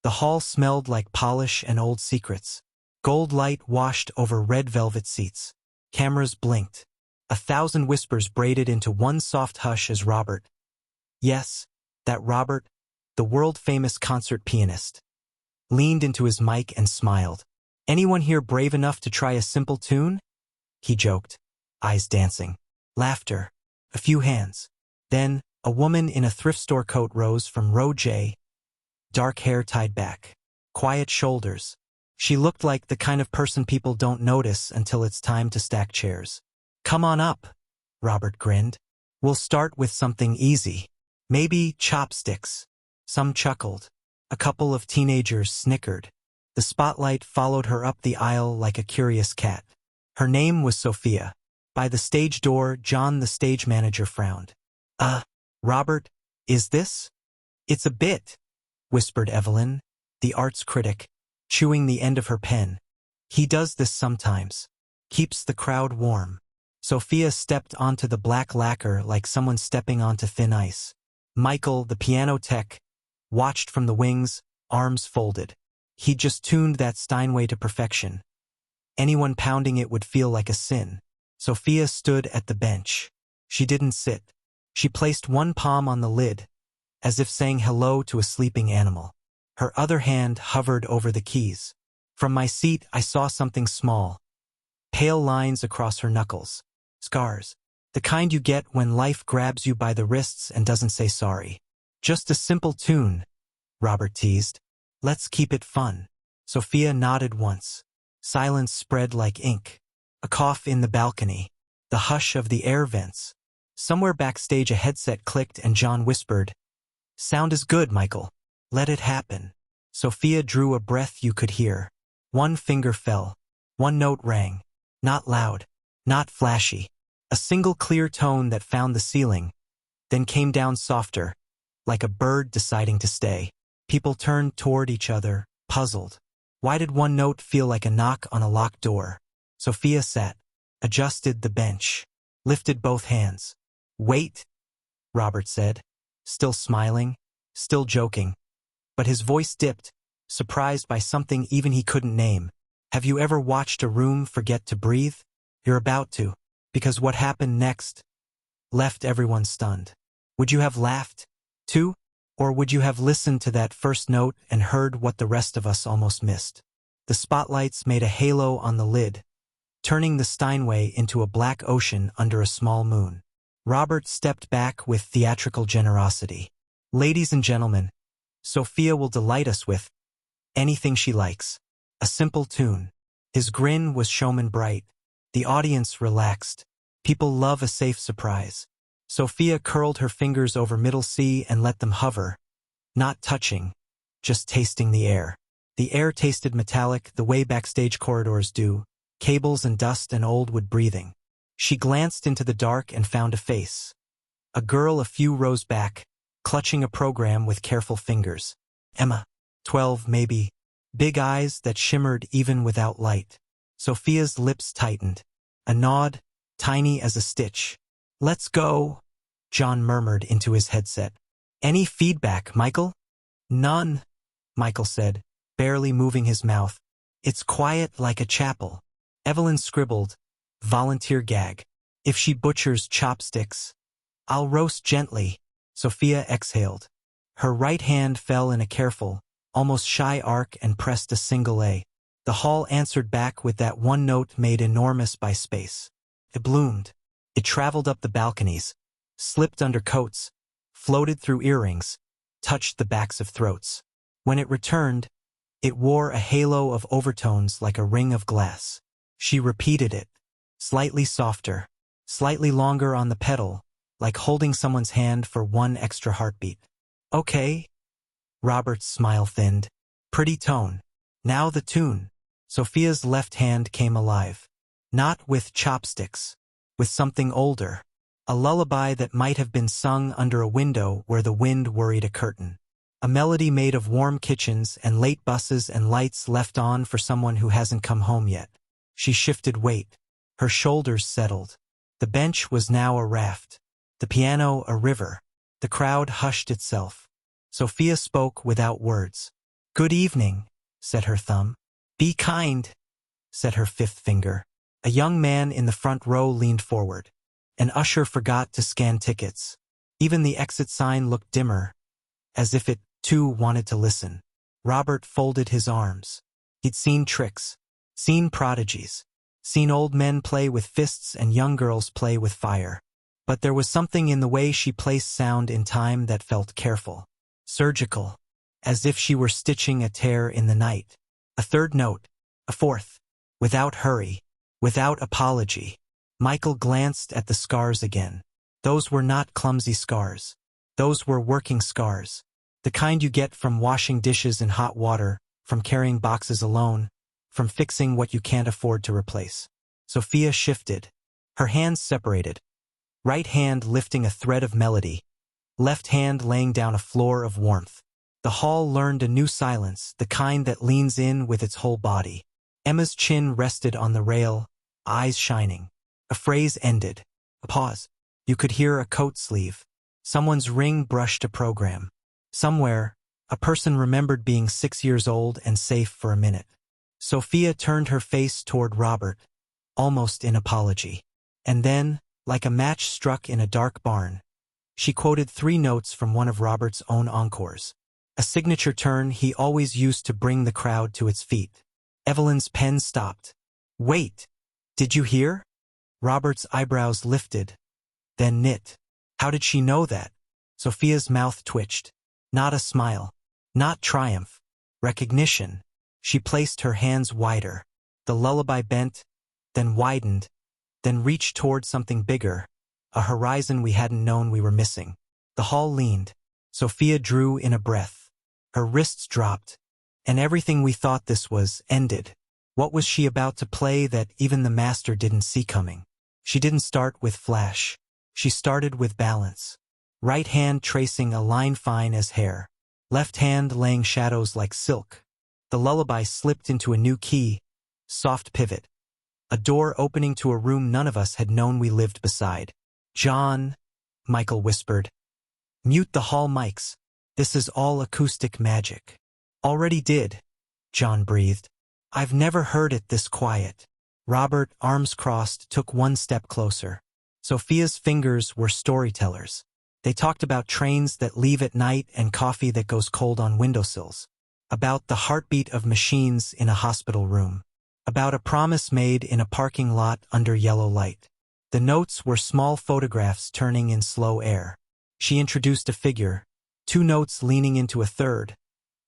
The hall smelled like polish and old secrets. Gold light washed over red velvet seats. Cameras blinked. 1,000 whispers braided into one soft hush as Robert. Yes, that Robert, the world-famous concert pianist, leaned into his mic and smiled. "Anyone here brave enough to try a simple tune?" he joked, eyes dancing. Laughter. A few hands. Then, a woman in a thrift store coat rose from row J. Dark hair tied back. Quiet shoulders. She looked like the kind of person people don't notice until it's time to stack chairs. "Come on up," Robert grinned. "We'll start with something easy. Maybe chopsticks." Some chuckled. A couple of teenagers snickered. The spotlight followed her up the aisle like a curious cat. Her name was Sophia. By the stage door, John, the stage manager, frowned. Robert, is this?" "It's a bit," whispered Evelyn, the arts critic, chewing the end of her pen. "He does this sometimes. Keeps the crowd warm." Sophia stepped onto the black lacquer like someone stepping onto thin ice. Michael, the piano tech, watched from the wings, arms folded. He'd just tuned that Steinway to perfection. Anyone pounding it would feel like a sin. Sophia stood at the bench. She didn't sit. She placed one palm on the lid, as if saying hello to a sleeping animal. Her other hand hovered over the keys. From my seat, I saw something small. Pale lines across her knuckles. Scars. The kind you get when life grabs you by the wrists and doesn't say sorry. "Just a simple tune," Robert teased. "Let's keep it fun." Sophia nodded once. Silence spread like ink. A cough in the balcony. The hush of the air vents. Somewhere backstage a headset clicked and John whispered, "Sound is good, Michael. Let it happen." Sophia drew a breath you could hear. One finger fell. One note rang. Not loud. Not flashy. A single clear tone that found the ceiling, then came down softer, like a bird deciding to stay. People turned toward each other, puzzled. Why did one note feel like a knock on a locked door? Sophia sat, adjusted the bench, lifted both hands. "Wait," Robert said, still smiling, still joking. But his voice dipped, surprised by something even he couldn't name. "Have you ever watched a room forget to breathe? You're about to, because what happened next left everyone stunned. Would you have laughed, too? Or would you have listened to that first note and heard what the rest of us almost missed?" The spotlights made a halo on the lid, turning the Steinway into a black ocean under a small moon. Robert stepped back with theatrical generosity. "Ladies and gentlemen, Sophia will delight us with anything she likes. A simple tune." His grin was showman bright. The audience relaxed. People love a safe surprise. Sophia curled her fingers over middle C and let them hover, not touching, just tasting the air. The air tasted metallic the way backstage corridors do, cables and dust and old wood breathing. She glanced into the dark and found a face. A girl a few rows back, clutching a program with careful fingers. Emma, 12 maybe, big eyes that shimmered even without light. Sophia's lips tightened. A nod, tiny as a stitch. "Let's go," John murmured into his headset. "Any feedback, Michael?" "None," Michael said, barely moving his mouth. "It's quiet like a chapel." Evelyn scribbled, "Volunteer gag. If she butchers chopsticks, I'll roast gently." Sophia exhaled. Her right hand fell in a careful, almost shy arc and pressed a single A. The hall answered back with that one note made enormous by space. It bloomed. It traveled up the balconies, slipped under coats, floated through earrings, touched the backs of throats. When it returned, it wore a halo of overtones like a ring of glass. She repeated it, slightly softer, slightly longer on the pedal, like holding someone's hand for one extra heartbeat. "Okay." Robert's smile thinned. "Pretty tone. Now the tune." Sophia's left hand came alive. Not with chopsticks, with something older. A lullaby that might have been sung under a window where the wind worried a curtain. A melody made of warm kitchens and late buses and lights left on for someone who hasn't come home yet. She shifted weight. Her shoulders settled. The bench was now a raft. The piano a river. The crowd hushed itself. Sophia spoke without words. Good evening, said her thumb. Be kind, said her fifth finger. A young man in the front row leaned forward. An usher forgot to scan tickets. Even the exit sign looked dimmer, as if it, too, wanted to listen. Robert folded his arms. He'd seen tricks, seen prodigies, seen old men play with fists and young girls play with fire. But there was something in the way she placed sound in time that felt careful, surgical, as if she were stitching a tear in the night. A third note, a fourth, without hurry, without apology. Michael glanced at the scars again. Those were not clumsy scars. Those were working scars. The kind you get from washing dishes in hot water, from carrying boxes alone, from fixing what you can't afford to replace. Sophia shifted. Her hands separated. Right hand lifting a thread of melody. Left hand laying down a floor of warmth. The hall learned a new silence, the kind that leans in with its whole body. Emma's chin rested on the rail, eyes shining. A phrase ended. A pause. You could hear a coat sleeve. Someone's ring brushed a program. Somewhere, a person remembered being 6 years old and safe for a minute. Sophia turned her face toward Robert, almost in apology. And then, like a match struck in a dark barn, she quoted 3 notes from one of Robert's own encores. A signature turn he always used to bring the crowd to its feet. Evelyn's pen stopped. Wait! Did you hear? Robert's eyebrows lifted, then knit. How did she know that? Sophia's mouth twitched. Not a smile. Not triumph. Recognition. She placed her hands wider. The lullaby bent, then widened, then reached toward something bigger, a horizon we hadn't known we were missing. The hall leaned. Sophia drew in a breath. Her wrists dropped, and everything we thought this was ended. What was she about to play that even the master didn't see coming? She didn't start with flash. She started with balance. Right hand tracing a line fine as hair. Left hand laying shadows like silk. The lullaby slipped into a new key, soft pivot. A door opening to a room none of us had known we lived beside. John, Michael whispered. Mute the hall mics. This is all acoustic magic. Already did, John breathed. I've never heard it this quiet. Robert, arms crossed, took one step closer. Sophia's fingers were storytellers. They talked about trains that leave at night and coffee that goes cold on windowsills. About the heartbeat of machines in a hospital room. About a promise made in a parking lot under yellow light. The notes were small photographs turning in slow air. She introduced a figure, 2 notes leaning into a third,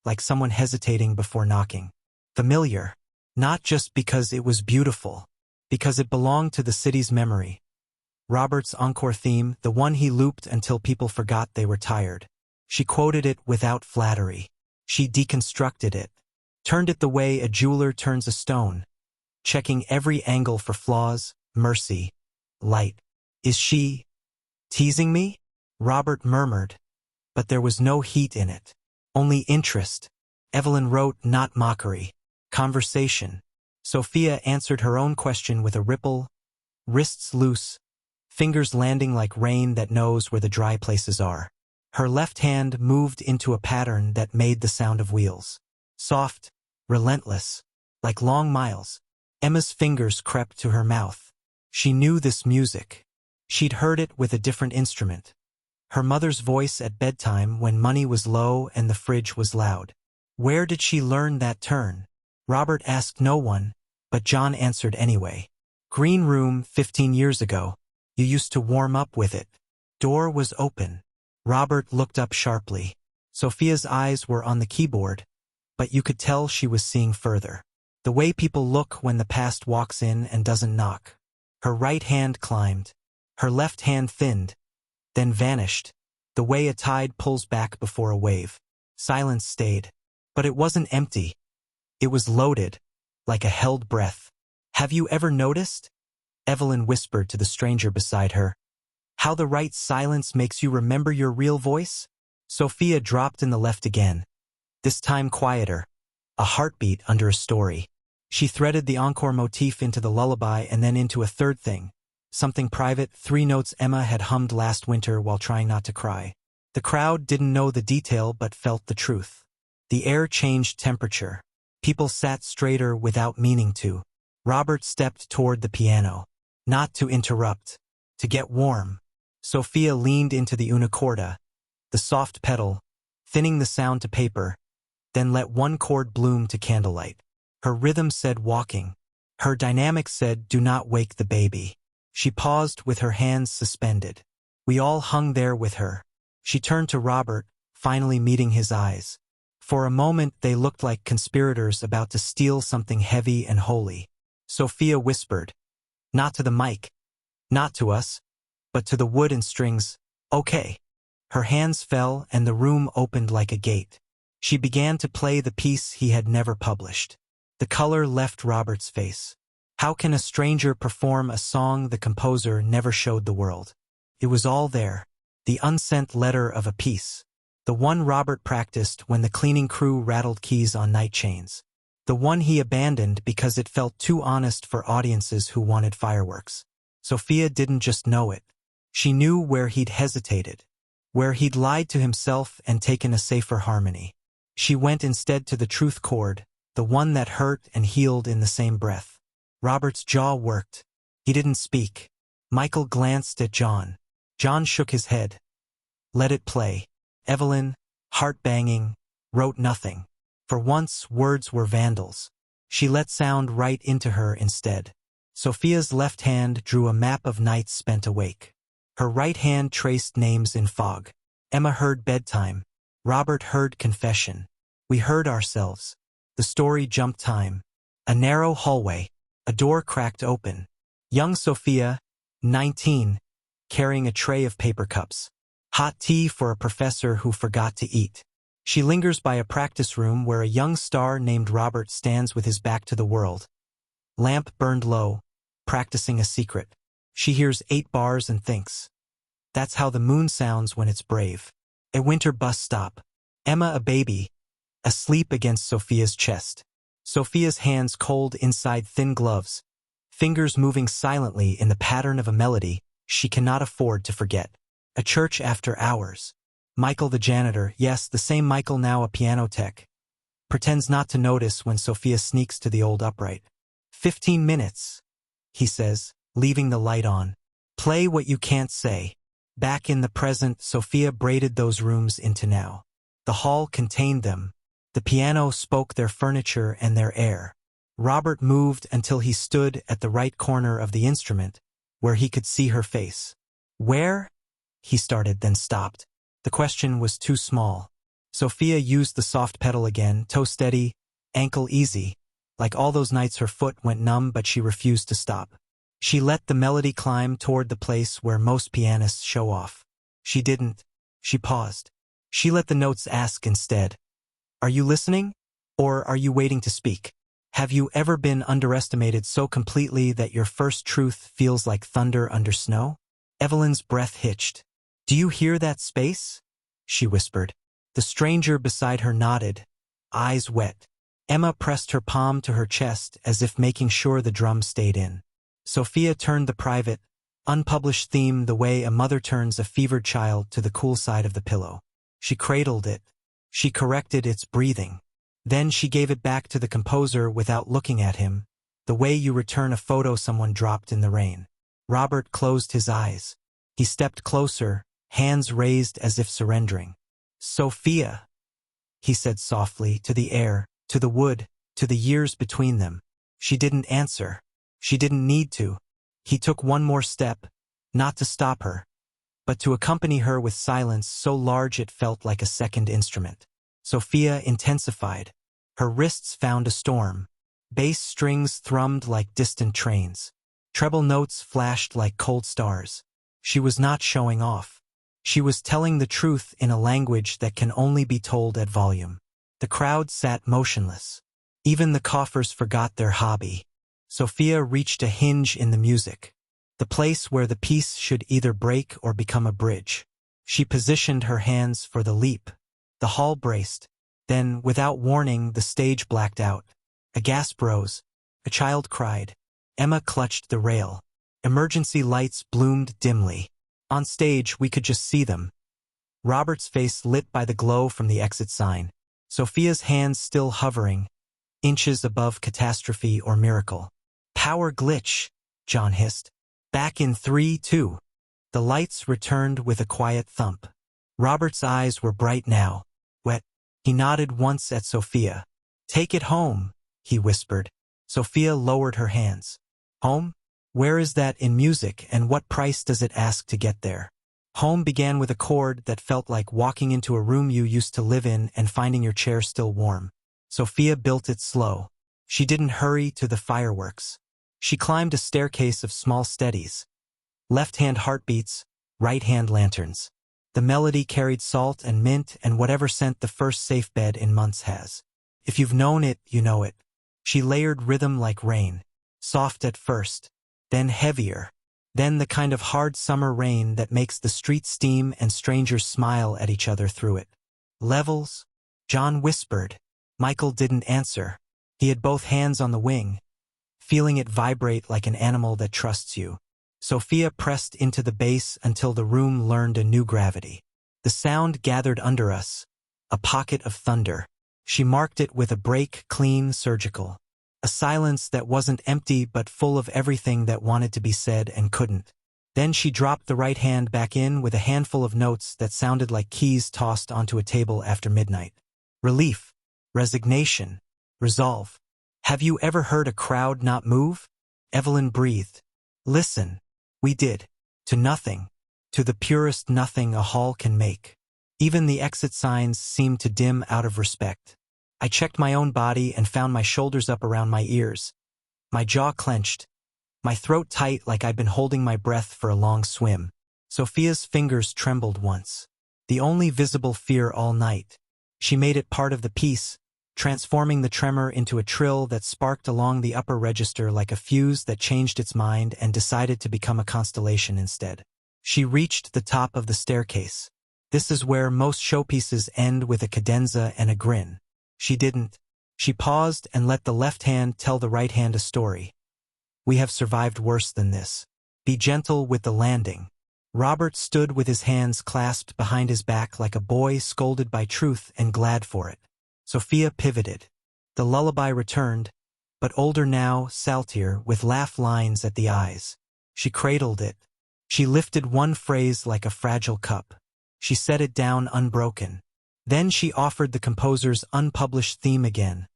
like someone hesitating before knocking. Familiar, not just because it was beautiful, because it belonged to the city's memory. Robert's encore theme, the one he looped until people forgot they were tired. She quoted it without flattery. She deconstructed it, turned it the way a jeweler turns a stone, checking every angle for flaws, mercy, light. Is she teasing me? Robert murmured, but there was no heat in it, only interest. Evelyn wrote, not mockery. Conversation. Sophia answered her own question with a ripple, wrists loose, fingers landing like rain that knows where the dry places are. Her left hand moved into a pattern that made the sound of wheels. Soft, relentless, like long miles. Emma's fingers crept to her mouth. She knew this music. She'd heard it with a different instrument. Her mother's voice at bedtime when money was low and the fridge was loud. Where did she learn that turn? Robert asked no one, but John answered anyway. Green room 15 years ago. You used to warm up with it. Door was open. Robert looked up sharply. Sophia's eyes were on the keyboard, but you could tell she was seeing further. The way people look when the past walks in and doesn't knock. Her right hand climbed. Her left hand thinned, then vanished, the way a tide pulls back before a wave. Silence stayed. But it wasn't empty. It was loaded, like a held breath. Have you ever noticed? Evelyn whispered to the stranger beside her. How the right silence makes you remember your real voice? Sophia dropped in the left again. This time quieter. A heartbeat under a story. She threaded the encore motif into the lullaby and then into a third thing. Something private, 3 notes Emma had hummed last winter while trying not to cry. The crowd didn't know the detail but felt the truth. The air changed temperature. People sat straighter without meaning to. Robert stepped toward the piano. Not to interrupt. To get warm. Sophia leaned into the una corda, the soft pedal, thinning the sound to paper, then let one chord bloom to candlelight. Her rhythm said walking. Her dynamic said do not wake the baby. She paused with her hands suspended. We all hung there with her. She turned to Robert, finally meeting his eyes. For a moment they looked like conspirators about to steal something heavy and holy. Sophia whispered, not to the mic, not to us, but to the wood and strings, okay. Her hands fell and the room opened like a gate. She began to play the piece he had never published. The color left Robert's face. How can a stranger perform a song the composer never showed the world? It was all there. The unsent letter of a piece. The one Robert practiced when the cleaning crew rattled keys on night chains. The one he abandoned because it felt too honest for audiences who wanted fireworks. Sophia didn't just know it. She knew where he'd hesitated, where he'd lied to himself and taken a safer harmony. She went instead to the truth chord, the one that hurt and healed in the same breath. Robert's jaw worked. He didn't speak. Michael glanced at John. John shook his head. Let it play. Evelyn, heart-banging, wrote nothing. For once, words were vandals. She let sound right into her instead. Sophia's left hand drew a map of nights spent awake. Her right hand traced names in fog. Emma heard bedtime. Robert heard confession. We heard ourselves. The story jumped time. A narrow hallway. A door cracked open. Young Sophia, 19, carrying a tray of paper cups. Hot tea for a professor who forgot to eat. She lingers by a practice room where a young star named Robert stands with his back to the world. Lamp burned low, practicing a secret. She hears 8 bars and thinks. That's how the moon sounds when it's brave. A winter bus stop. Emma a baby, asleep against Sophia's chest. Sophia's hands cold inside thin gloves, fingers moving silently in the pattern of a melody she cannot afford to forget. A church after hours. Michael the janitor, yes, the same Michael now a piano tech, pretends not to notice when Sophia sneaks to the old upright. 15 minutes, he says, leaving the light on. Play what you can't say. Back in the present, Sophia braided those rooms into now. The hall contained them. The piano spoke their furniture and their air. Robert moved until he stood at the right corner of the instrument, where he could see her face. Where? He started, then stopped. The question was too small. Sophia used the soft pedal again, toe steady, ankle easy. Like all those nights her foot went numb, but she refused to stop. She let the melody climb toward the place where most pianists show off. She didn't. She paused. She let the notes ask instead. Are you listening? Or are you waiting to speak? Have you ever been underestimated so completely that your first truth feels like thunder under snow? Evelyn's breath hitched. Do you hear that space? She whispered. The stranger beside her nodded, eyes wet. Emma pressed her palm to her chest as if making sure the drum stayed in. Sophia turned the private, unpublished theme the way a mother turns a fevered child to the cool side of the pillow. She cradled it. She corrected its breathing. Then she gave it back to the composer without looking at him, the way you return a photo someone dropped in the rain. Robert closed his eyes. He stepped closer, hands raised as if surrendering. Sophia, he said softly, to the air, to the wood, to the years between them. She didn't answer. She didn't need to. He took one more step, not to stop her, but to accompany her with silence so large it felt like a second instrument. Sophia intensified. Her wrists found a storm. Bass strings thrummed like distant trains. Treble notes flashed like cold stars. She was not showing off. She was telling the truth in a language that can only be told at volume. The crowd sat motionless. Even the cougars forgot their hobby. Sophia reached a hinge in the music, the place where the piece should either break or become a bridge. She positioned her hands for the leap. The hall braced. Then, without warning, the stage blacked out. A gasp rose. A child cried. Emma clutched the rail. Emergency lights bloomed dimly. On stage, we could just see them. Robert's face lit by the glow from the exit sign. Sophia's hands still hovering, inches above catastrophe or miracle. Power glitch, John hissed. Back in 3, 2. The lights returned with a quiet thump. Robert's eyes were bright now, wet. He nodded once at Sophia. Take it home, he whispered. Sophia lowered her hands. Home? Where is that in music, and what price does it ask to get there? Home began with a chord that felt like walking into a room you used to live in and finding your chair still warm. Sophia built it slow. She didn't hurry to the fireworks. She climbed a staircase of small steadies. Left-hand heartbeats, right-hand lanterns. The melody carried salt and mint and whatever scent the first safe bed in months has. If you've known it, you know it. She layered rhythm like rain. Soft at first, then heavier. Then the kind of hard summer rain that makes the street steam and strangers smile at each other through it. Levels? John whispered. Michael didn't answer. He had both hands on the wing, feeling it vibrate like an animal that trusts you. Sophia pressed into the bass until the room learned a new gravity. The sound gathered under us, a pocket of thunder. She marked it with a break, clean, surgical. A silence that wasn't empty but full of everything that wanted to be said and couldn't. Then she dropped the right hand back in with a handful of notes that sounded like keys tossed onto a table after midnight. Relief, resignation, resolve. Have you ever heard a crowd not move? Evelyn breathed. Listen. We did. To nothing. To the purest nothing a hall can make. Even the exit signs seemed to dim out of respect. I checked my own body and found my shoulders up around my ears. My jaw clenched. My throat tight like I'd been holding my breath for a long swim. Sophia's fingers trembled once. The only visible fear all night. She made it part of the piece, transforming the tremor into a trill that sparked along the upper register like a fuse that changed its mind and decided to become a constellation instead. She reached the top of the staircase. This is where most showpieces end with a cadenza and a grin. She didn't. She paused and let the left hand tell the right hand a story. We have survived worse than this. Be gentle with the landing. Robert stood with his hands clasped behind his back like a boy scolded by truth and glad for it. Sophia pivoted. The lullaby returned, but older now, saltier, with laugh lines at the eyes. She cradled it. She lifted one phrase like a fragile cup. She set it down unbroken. Then she offered the composer's unpublished theme again.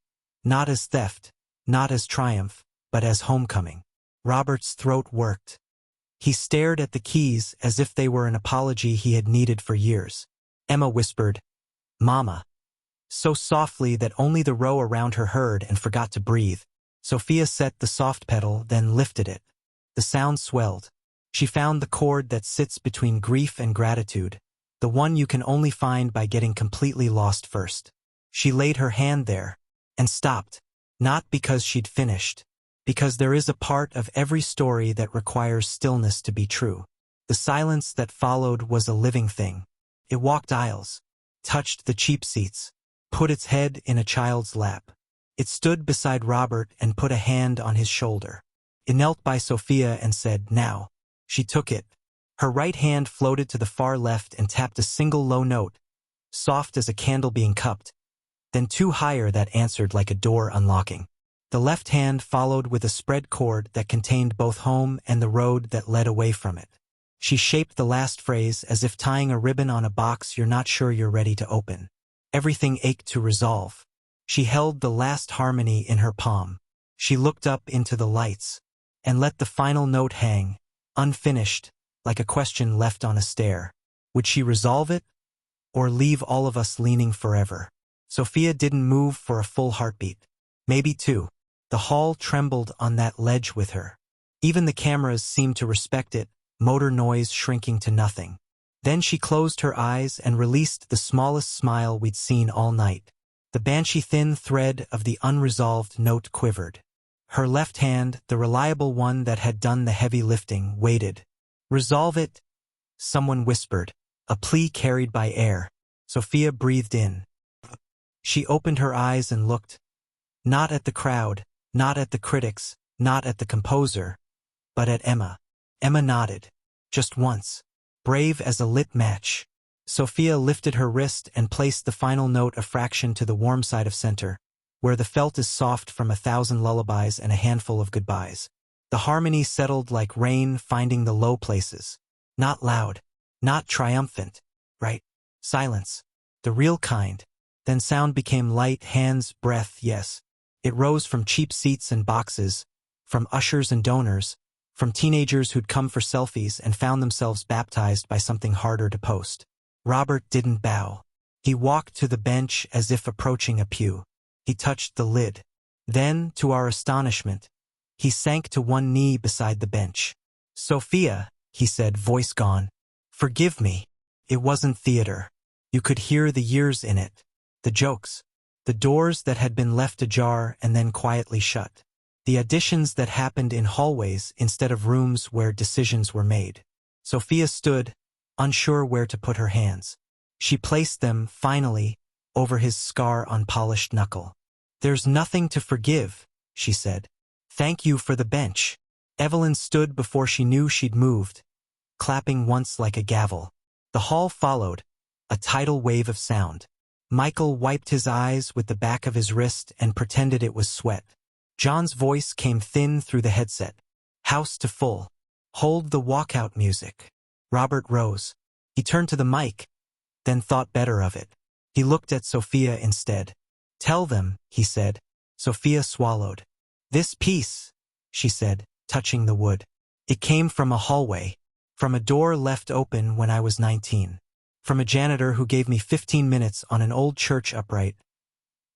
Not as theft, not as triumph, but as homecoming. Robert's throat worked. He stared at the keys as if they were an apology he had needed for years. Emma whispered, Mama. So softly that only the row around her heard and forgot to breathe. Sophia set the soft pedal, then lifted it. The sound swelled. She found the chord that sits between grief and gratitude, the one you can only find by getting completely lost first. She laid her hand there, and stopped, not because she'd finished, because there is a part of every story that requires stillness to be true. The silence that followed was a living thing. It walked aisles, touched the cheap seats, put its head in a child's lap. It stood beside Robert and put a hand on his shoulder. It knelt by Sophia and said, Now. She took it. Her right hand floated to the far left and tapped a single low note, soft as a candle being cupped, then two higher that answered like a door unlocking. The left hand followed with a spread chord that contained both home and the road that led away from it. She shaped the last phrase as if tying a ribbon on a box you're not sure you're ready to open. Everything ached to resolve. She held the last harmony in her palm. She looked up into the lights and let the final note hang, unfinished, like a question left on a stair. Would she resolve it, or leave all of us leaning forever? Sophia didn't move for a full heartbeat. Maybe two. The hall trembled on that ledge with her. Even the cameras seemed to respect it, motor noise shrinking to nothing. Then she closed her eyes and released the smallest smile we'd seen all night. The banshee thin thread of the unresolved note quivered. Her left hand, the reliable one that had done the heavy lifting, waited. Resolve it, someone whispered, a plea carried by air. Sophia breathed in. She opened her eyes and looked. Not at the crowd, not at the critics, not at the composer, but at Emma. Emma nodded. Just once. Brave as a lit match. Sophia lifted her wrist and placed the final note a fraction to the warm side of center, where the felt is soft from 1,000 lullabies and a handful of goodbyes. The harmony settled like rain finding the low places. Not loud, not triumphant, right? Silence, the real kind. Then sound became light, hands, breath, yes. It rose from cheap seats and boxes, from ushers and donors, from teenagers who'd come for selfies and found themselves baptized by something harder to post. Robert didn't bow. He walked to the bench as if approaching a pew. He touched the lid. Then, to our astonishment, he sank to one knee beside the bench. "Sophia," he said, voice gone. "Forgive me. It wasn't theater. You could hear the years in it. The jokes. The doors that had been left ajar and then quietly shut. The auditions that happened in hallways instead of rooms where decisions were made." Sophia stood, unsure where to put her hands. She placed them, finally, over his scar-on-polished knuckle. "There's nothing to forgive," she said. "Thank you for the bench." Evelyn stood before she knew she'd moved, clapping once like a gavel. The hall followed, a tidal wave of sound. Michael wiped his eyes with the back of his wrist and pretended it was sweat. John's voice came thin through the headset. "House to full. Hold the walkout music." Robert rose. He turned to the mic, then thought better of it. He looked at Sophia instead. "Tell them," he said. Sophia swallowed. "This piece," she said, touching the wood. "It came from a hallway, from a door left open when I was 19. From a janitor who gave me 15 minutes on an old church upright."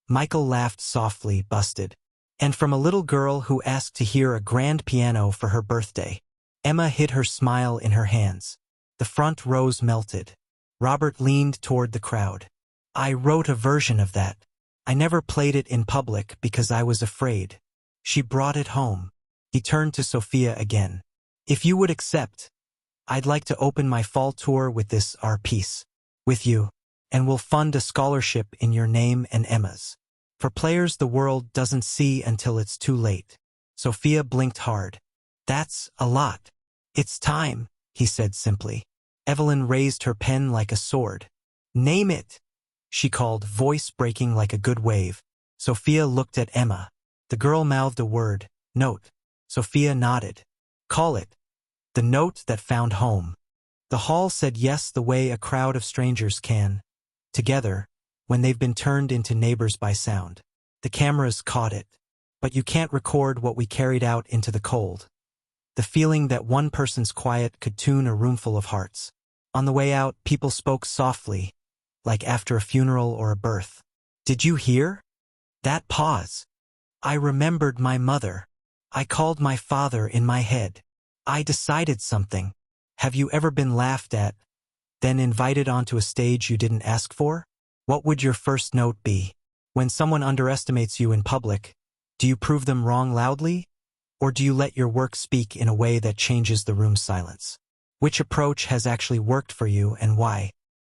Michael laughed softly, busted. "And from a little girl who asked to hear a grand piano for her birthday." Emma hid her smile in her hands. The front rows melted. Robert leaned toward the crowd. "I wrote a version of that. I never played it in public because I was afraid. She brought it home." He turned to Sophia again. "If you would accept, I'd like to open my fall tour with this our piece. With you. And we'll fund a scholarship in your name and Emma's. For players the world doesn't see until it's too late." Sophia blinked hard. "That's a lot." "It's time," he said simply. Evelyn raised her pen like a sword. "Name it," she called, voice breaking like a good wave. Sophia looked at Emma. The girl mouthed a word. "Note." Sophia nodded. "Call it the note that found home." The hall said yes the way a crowd of strangers can, together, when they've been turned into neighbors by sound. The cameras caught it. But you can't record what we carried out into the cold. The feeling that one person's quiet could tune a roomful of hearts. On the way out, people spoke softly, like after a funeral or a birth. "Did you hear? That pause. I remembered my mother. I called my father in my head. I decided something. Have you ever been laughed at, then invited onto a stage you didn't ask for? What would your first note be? When someone underestimates you in public, do you prove them wrong loudly? Or do you let your work speak in a way that changes the room's silence? Which approach has actually worked for you and why?"